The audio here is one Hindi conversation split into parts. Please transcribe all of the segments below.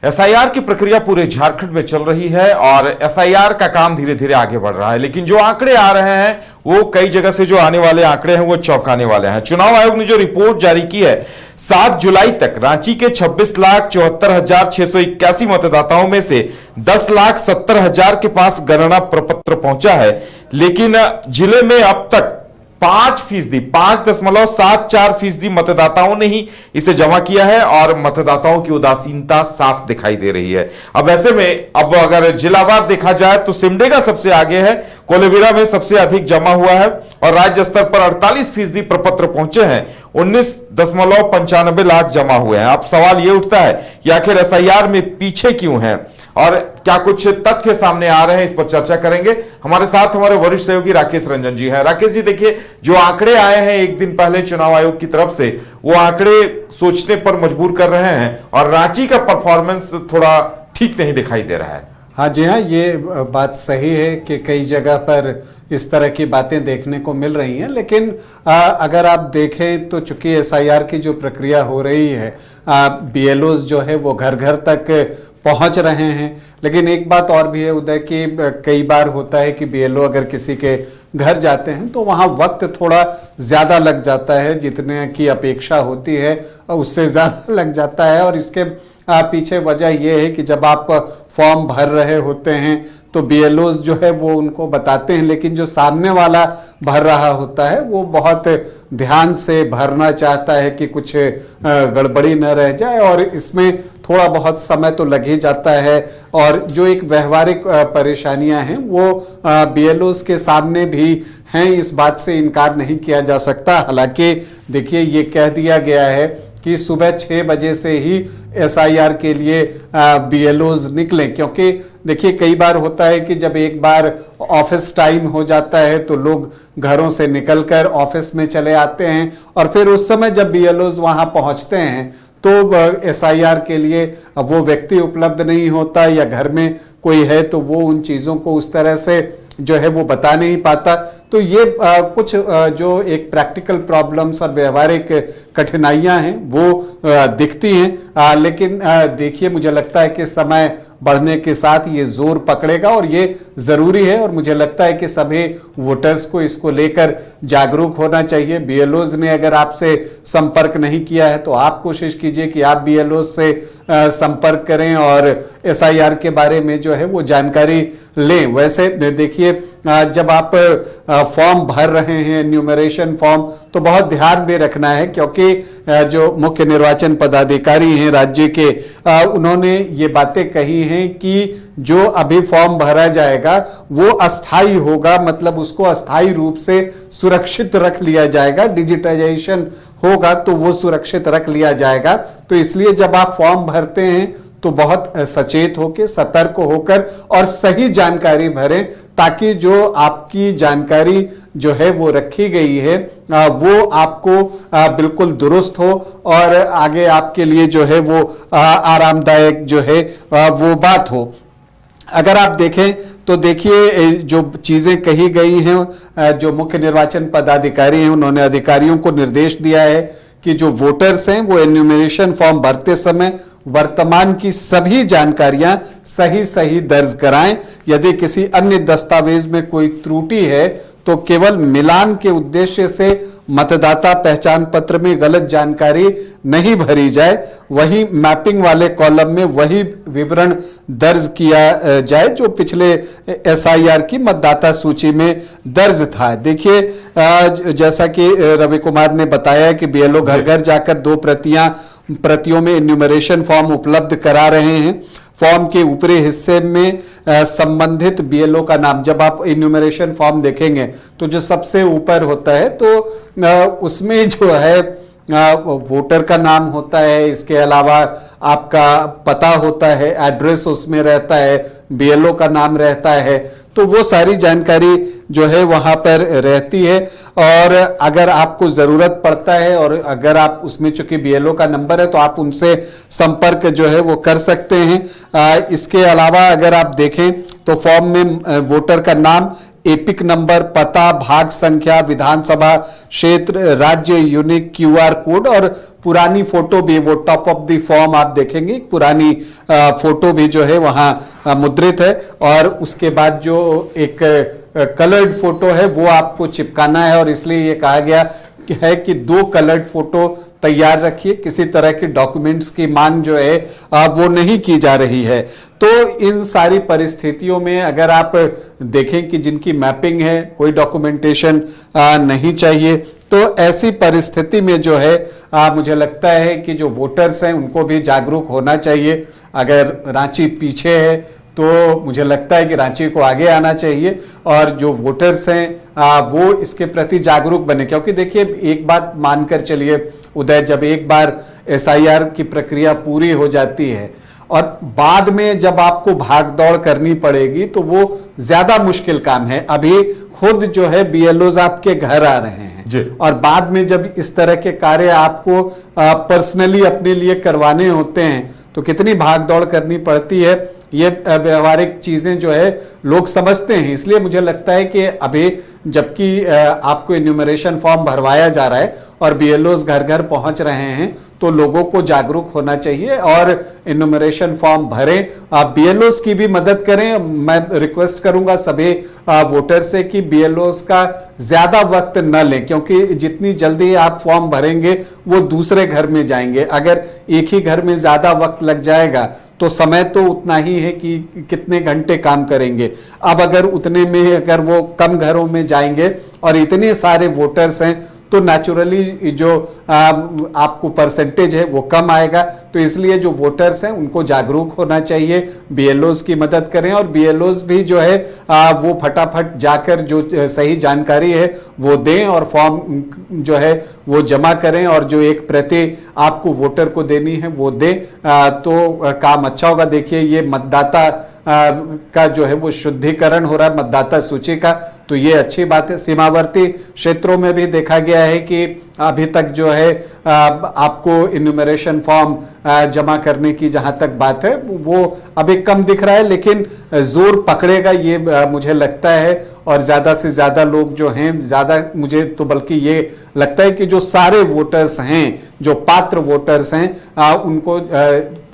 एसआईआर की प्रक्रिया पूरे झारखंड में चल रही है और एसआईआर का काम धीरे धीरे आगे बढ़ रहा है, लेकिन जो आंकड़े आ रहे हैं वो कई जगह से जो आने वाले आंकड़े हैं वो चौंकाने वाले हैं। चुनाव आयोग ने जो रिपोर्ट जारी की है, 7 जुलाई तक रांची के 26,74,681 मतदाताओं में से 10,70,000 के पास गणना प्रपत्र पहुंचा है, लेकिन जिले में अब तक 5.74% मतदाताओं ने ही इसे जमा किया है और मतदाताओं की उदासीनता साफ दिखाई दे रही है। अब ऐसे में अब अगर जिलावार देखा जाए तो सिमडेगा सबसे आगे है, कोलेबिरा में सबसे अधिक जमा हुआ है और राज्य स्तर पर 48% प्रपत्र पहुंचे हैं, 19.95 लाख जमा हुए हैं। अब सवाल यह उठता है कि आखिर एसआईआर में पीछे क्यों है और क्या कुछ तथ्य सामने आ रहे हैं, इस पर चर्चा करेंगे। हमारे साथ हमारे वरिष्ठ सहयोगी राकेश रंजन जी हैं। राकेश जी, देखिए, जो आंकड़े आए हैं एक दिन पहले चुनाव आयोग की तरफ से, वो आंकड़े सोचने पर मजबूर कर रहे हैं और रांची का परफॉर्मेंस थोड़ा ठीक नहीं दिखाई दे रहा है। हाँ जी हाँ, ये बात सही है कि कई जगह पर इस तरह की बातें देखने को मिल रही हैं, लेकिन अगर आप देखें तो चूंकि एसआईआर की जो प्रक्रिया हो रही है, बीएलओज जो है वो घर घर तक पहुंच रहे हैं। लेकिन एक बात और भी है उदय, कि कई बार होता है कि बीएलओ अगर किसी के घर जाते हैं तो वहाँ वक्त थोड़ा ज़्यादा लग जाता है, जितने की अपेक्षा होती है उससे ज़्यादा लग जाता है। और इसके पीछे वजह यह है कि जब आप फॉर्म भर रहे होते हैं तो बीएलओज जो है वो उनको बताते हैं, लेकिन जो सामने वाला भर रहा होता है वो बहुत ध्यान से भरना चाहता है कि कुछ गड़बड़ी न रह जाए, और इसमें थोड़ा बहुत समय तो लग ही जाता है। और जो एक व्यवहारिक परेशानियां हैं वो बीएलओज के सामने भी हैं, इस बात से इनकार नहीं किया जा सकता। हालांकि देखिए, ये कह दिया गया है कि सुबह 6 बजे से ही एसआईआर के लिए बीएलओज निकलें, क्योंकि देखिए कई बार होता है कि जब एक बार ऑफिस टाइम हो जाता है तो लोग घरों से निकलकर ऑफिस में चले आते हैं, और फिर उस समय जब बीएलओज वहां पहुंचते हैं तो एसआईआर के लिए वो व्यक्ति उपलब्ध नहीं होता, या घर में कोई है तो वो उन चीज़ों को उस तरह से जो है वो बता नहीं पाता। तो ये कुछ जो एक प्रैक्टिकल प्रॉब्लम्स और व्यवहारिक कठिनाइयां हैं वो दिखती हैं, लेकिन देखिए, मुझे लगता है कि समय बढ़ने के साथ ये जोर पकड़ेगा और ये जरूरी है, और मुझे लगता है कि सभी वोटर्स को इसको लेकर जागरूक होना चाहिए। बीएलओज ने अगर आपसे संपर्क नहीं किया है तो आप कोशिश कीजिए कि आप बीएलओ से संपर्क करें और एसआईआर के बारे में जो है वो जानकारी लें। वैसे देखिए, जब आप फॉर्म भर रहे हैं, न्यूमरेशन फॉर्म, तो बहुत ध्यान में रखना है, क्योंकि जो मुख्य निर्वाचन पदाधिकारी हैं राज्य के, उन्होंने ये बातें कही हैं कि जो अभी फॉर्म भरा जाएगा वो अस्थाई होगा, मतलब उसको अस्थाई रूप से सुरक्षित रख लिया जाएगा। डिजिटाइजेशन होगा तो वो सुरक्षित रख लिया जाएगा। तो इसलिए जब आप फॉर्म भरते हैं तो बहुत सचेत होकर, सतर्क होकर और सही जानकारी भरें, ताकि जो आपकी जानकारी जो है वो रखी गई है वो आपको बिल्कुल दुरुस्त हो और आगे आपके लिए जो है वो आरामदायक जो है वो बात हो। अगर आप देखें तो देखिए, जो चीज़ें कही गई हैं, जो मुख्य निर्वाचन पदाधिकारी हैं उन्होंने अधिकारियों को निर्देश दिया है कि जो वोटर्स हैं वो एन्यूमरेशन फॉर्म भरते समय वर्तमान की सभी जानकारियां सही सही दर्ज कराएं। यदि किसी अन्य दस्तावेज में कोई त्रुटि है तो केवल मिलान के उद्देश्य से मतदाता पहचान पत्र में गलत जानकारी नहीं भरी जाए, वही मैपिंग वाले कॉलम में वही विवरण दर्ज किया जाए जो पिछले एसआईआर की मतदाता सूची में दर्ज था। देखिए, जैसा कि रवि कुमार ने बताया कि बीएलओ घर घर जाकर 2 प्रतियों में एन्यूमरेशन फॉर्म उपलब्ध करा रहे हैं। फॉर्म के ऊपरी हिस्से में संबंधित बीएलओ का नाम, जब आप इन्यूमरेशन फॉर्म देखेंगे तो जो सबसे ऊपर होता है तो उसमें जो है वोटर का नाम होता है, इसके अलावा आपका पता होता है, एड्रेस उसमें रहता है, बीएलओ का नाम रहता है, तो वो सारी जानकारी जो है वहां पर रहती है। और अगर आपको जरूरत पड़ता है और अगर आप उसमें चूंकि बीएलओ का नंबर है तो आप उनसे संपर्क जो है वो कर सकते हैं। इसके अलावा अगर आप देखें तो फॉर्म में वोटर का नाम, एपिक नंबर, पता, भाग संख्या, विधानसभा क्षेत्र, राज्य, यूनिक, क्यूआर कोड और पुरानी फोटो भी, वो टॉप ऑफ द फॉर्म आप देखेंगे पुरानी फोटो भी जो है वहां मुद्रित है। और उसके बाद जो एक कलर्ड फोटो है वो आपको चिपकाना है, और इसलिए ये कहा गया है कि 2 कलर्ड फोटो तैयार रखिए। किसी तरह के डॉक्यूमेंट्स की मांग जो है वो नहीं की जा रही है। तो इन सारी परिस्थितियों में अगर आप देखें कि जिनकी मैपिंग है, कोई डॉक्यूमेंटेशन नहीं चाहिए, तो ऐसी परिस्थिति में जो है मुझे लगता है कि जो वोटर्स हैं उनको भी जागरूक होना चाहिए। अगर रांची पीछे है तो मुझे लगता है कि रांची को आगे आना चाहिए, और जो वोटर्स हैं वो इसके प्रति जागरूक बने। क्योंकि देखिए, एक बात मानकर चलिए उदय, जब एक बार एसआईआर की प्रक्रिया पूरी हो जाती है और बाद में जब आपको भाग दौड़ करनी पड़ेगी तो वो ज्यादा मुश्किल काम है। अभी खुद जो है बीएलओज आपके घर आ रहे हैं, और बाद में जब इस तरह के कार्य आपको पर्सनली अपने लिए करवाने होते हैं तो कितनी भाग दौड़ करनी पड़ती है। ये व्यवहारिक चीजें जो है लोग समझते हैं। इसलिए मुझे लगता है कि अभी जबकि आपको इन्यूमरेशन फॉर्म भरवाया जा रहा है और बीएलओज घर घर पहुंच रहे हैं, तो लोगों को जागरूक होना चाहिए और इन्यूमरेशन फॉर्म भरें। आप बीएलओज की भी मदद करें। मैं रिक्वेस्ट करूंगा सभी वोटर से कि बीएलओज का ज्यादा वक्त न लें, क्योंकि जितनी जल्दी आप फॉर्म भरेंगे वो दूसरे घर में जाएंगे। अगर एक ही घर में ज्यादा वक्त लग जाएगा तो समय तो उतना ही है कि कितने घंटे काम करेंगे। अब अगर उतने में अगर वो कम घरों में जाएंगे और इतने सारे वोटर्स हैं तो नेचुरली जो आपको परसेंटेज है वो कम आएगा। तो इसलिए जो वोटर्स हैं उनको जागरूक होना चाहिए, बीएलओज की मदद करें, और बीएलओज भी जो है वो फटाफट जाकर जो सही जानकारी है वो दें और फॉर्म जो है वो जमा करें, और जो एक प्रति आपको वोटर को देनी है वो दें, तो काम अच्छा होगा। देखिए, ये मतदाता का जो है वो शुद्धिकरण हो रहा है मतदाता सूची का, तो ये अच्छी बात है। सीमावर्ती क्षेत्रों में भी देखा गया है कि अभी तक जो है आपको इन्यूमरेशन फॉर्म जमा करने की जहां तक बात है वो अभी कम दिख रहा है, लेकिन जोर पकड़ेगा ये मुझे लगता है। और ज्यादा से ज्यादा लोग जो हैं, ज्यादा मुझे तो बल्कि ये लगता है कि जो सारे वोटर्स हैं, जो पात्र वोटर्स हैं, उनको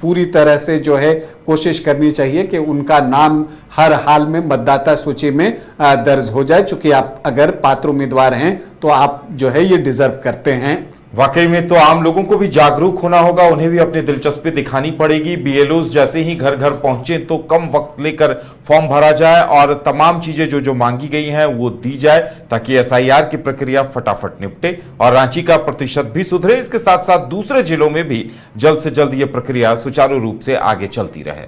पूरी तरह से जो है कोशिश करनी चाहिए कि उनका नाम हर हाल में मतदाता सूची में दर्ज हो जाए। चूंकि आप अगर पात्र उम्मीदवार हैं तो आप जो है ये डिजर्व करते हैं। वाकई में तो आम लोगों को भी जागरूक होना होगा, उन्हें भी अपनी दिलचस्पी दिखानी पड़ेगी। बीएलओज जैसे ही घर घर पहुंचे तो कम वक्त लेकर फॉर्म भरा जाए और तमाम चीजें जो जो मांगी गई हैं वो दी जाए, ताकि एसआईआर की प्रक्रिया फटाफट निपटे और रांची का प्रतिशत भी सुधरे। इसके साथ साथ दूसरे जिलों में भी जल्द से जल्द ये प्रक्रिया सुचारू रूप से आगे चलती रहे।